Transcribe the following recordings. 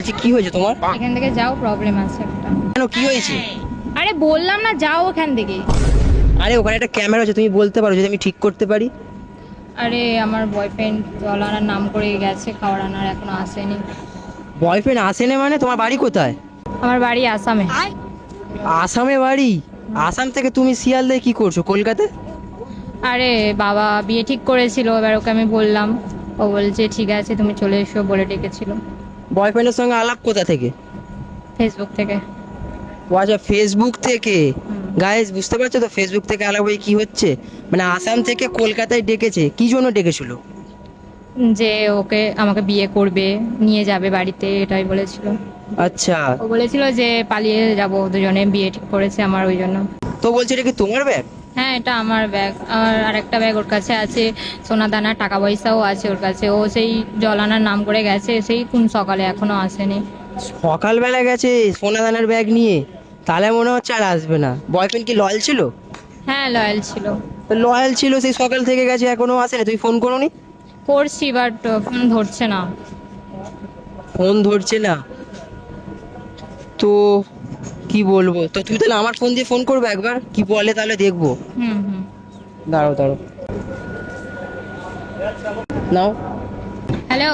আচ্ছা, কি হয়েছে তোমার? এখান থেকে যাও, প্রবলেম আছে একটা। কেন, কি হয়েছে? আরে বললাম না যাও ওখান থেকে। আরে ওখানে একটা ক্যামেরা আছে, তুমি বলতে পারো যদি আমি ঠিক করতে পারি। আরে আমার বয়ফ্রেন্ড জল আনার নাম করে গেছে, খাবার আনার এখনো আসেনি। বয়ফ্রেন্ড আসেনি মানে? তোমার বাড়ি কোথায়? আমার বাড়ি আসামে। আসামে বাড়ি? আসাম থেকে তুমি শিয়ালদায় কি করছো কলকাতায়? আরে বাবা বিয়ে ঠিক করেছিল, এবার ওকে আমি বললাম, ও বলছে ঠিক আছে তুমি চলে এসো বলে ডেকেছিল। বয়ফ্রেন্ডের সঙ্গে আলাপ কোথা থেকে? ফেসবুক থেকে। ও আচ্ছা, ফেসবুক থেকে। গাইস, বুঝতে পারছো তো ফেসবুক থেকে আলাপ হয়ে কি হচ্ছে? মানে আসাম থেকে কলকাতায় ডেকেছে, কি জন্য ডেকেছিল? যে ওকে আমাকে বিয়ে করবে, নিয়ে যাবে বাড়িতে, এটাই বলেছিল। আচ্ছা, ও বলেছিল যে পালিয়ে যাব, দুজনে বিয়ে ঠিক করেছে আমার, ওই জন্য। তো বলছে এটা কি তোমার ব্যাগ? হ্যাঁ এটা আমার ব্যাগ, আর আরেকটা ব্যাগ ওর কাছে আছে, সোনা দানা টাকা পয়সাও আছে ওর কাছে। ও সেই জল আনার নাম করে গেছে, সেই কোন সকালে, এখনো আসেনি। সকালবেলা গেছে সোনা দানার ব্যাগ নিয়ে? তাহলে মনে হচ্ছে আর আসবে না। বয়ফ্রেন্ড কি লয়াল ছিল? হ্যাঁ লয়াল ছিল। লয়াল ছিল, সেই সকাল থেকে গেছে এখনো আসেনি, তুই ফোন করোনি? করছি বাট ফোন ধরছে না। ফোন ধরছে না? তো কি বলবো, তো তুই তাহলে আমার ফোন দিয়ে ফোন করবে একবার, কি বলে তাহলে দেখবো। হুম হুম। দাঁড়াও দাঁড়াও, নাও। হ্যালো,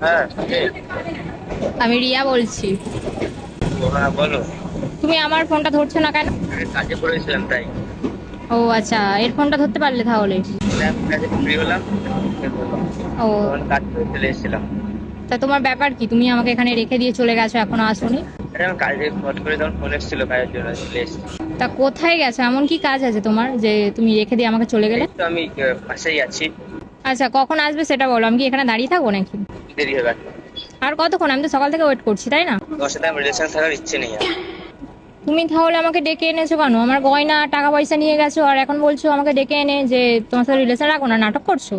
হ্যাঁ, আমি রিয়া বলছি। হ্যাঁ বলো। তুমি আমার ফোনটা ধরছো না কেন? আমি কাজে পড়েছিলাম তাই। ও আচ্ছা, এর ফোনটা ধরতে পারলে তাহলে। কাজে ফ্রি হলাম, ও, তখন কাজ করে চলে এসেছিলাম। তা তোমার ব্যাপার কি, তুমি আমাকে এখানে রেখে দিয়ে চলে গেছো, এখনো আসোনি? আরে আমি কাজে ফট করে তখন ফোন এসেছিল কাজের জন্য, চলে এসেছি। তা কোথায় গেছো, এমন কি কাজ আছে তোমার যে তুমি রেখে দিয়ে আমাকে চলে গেলে? এই তো আমি পাশেই আছি। আচ্ছা কখন আসবে সেটা বলো, আমি কি এখানে দাঁড়িয়ে থাকবো নাকি? দেরি হবে একটু। আর কতক্ষণ, আমি তো সকাল থেকে ওয়েট করছি তাই না? তোমার সাথে আমার রিলেশন থাকার ইচ্ছে নেই আর। তুমি তাহলে আমাকে ডেকে এনেছো কেন? আমার গয়না টাকা পয়সা নিয়ে গেছো, আর এখন বলছো আমাকে ডেকে এনে যে তোমার সাথে রিলেশন রাখো না, নাটক করছো।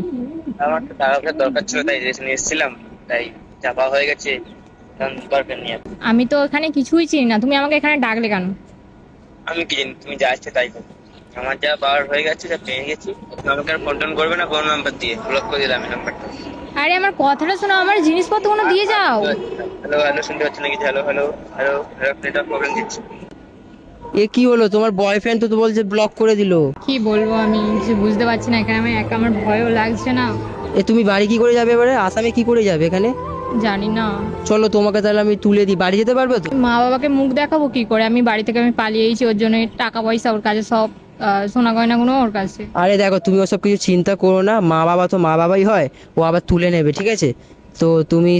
আমার তো টাকা পয়সার দরকার ছিল তাই রিলেশন এসেছিলাম, তাই চাপা হয়ে গেছে, তখন দরকার নেই আর। আমি তো এখানে কিছুই চিনি না, তুমি আমাকে এখানে ডাকলে কেন? আমি কি জানি, তুমি যা ইচ্ছে তাই করো। আমার যা পাওয়ার হয়ে গেছে যা পেয়ে গেছি। তুমি আমাকে আর ফোন টোন করবে না, কোনো নাম্বার দিয়ে ব্লক করে দিলাম এই নাম্বারটা। আরে আমার কথাটা শোনো, আমার জিনিসপত্রগুলো দিয়ে যাও। হ্যালো হ্যালো, শুনতে পাচ্ছি নাকি? Hello hello hello, network problem দিচ্ছে। এ কি হলো, তোমার বয়ফ্রেন্ড তো বলছে ব্লক করে দিল। কি বলবো, আমি কিছু বুঝতে পারছি না, এখানে আমি একা, আমার ভয়ও লাগছে না। এ তুমি বাড়ি কি করে যাবে এবারে, আসামে কি করে যাবে এখানে? জানি না। চলো তোমাকে তাহলে আমি তুলে দিই, বাড়ি যেতে পারবে তো? মা বাবাকে মুখ দেখাবো কি করে, আমি বাড়ি থেকে আমি পালিয়েছি, ওর জন্য টাকা পয়সা ওর কাছে সব, সোনা গয়নাগুলো ওর কাছে। আরে দেখো, তুমি ওসব কিছু চিন্তা করো না, মা বাবা তো মা বাবাই হয়, ও আবার তুলে নেবে, ঠিক আছে? তো তুমি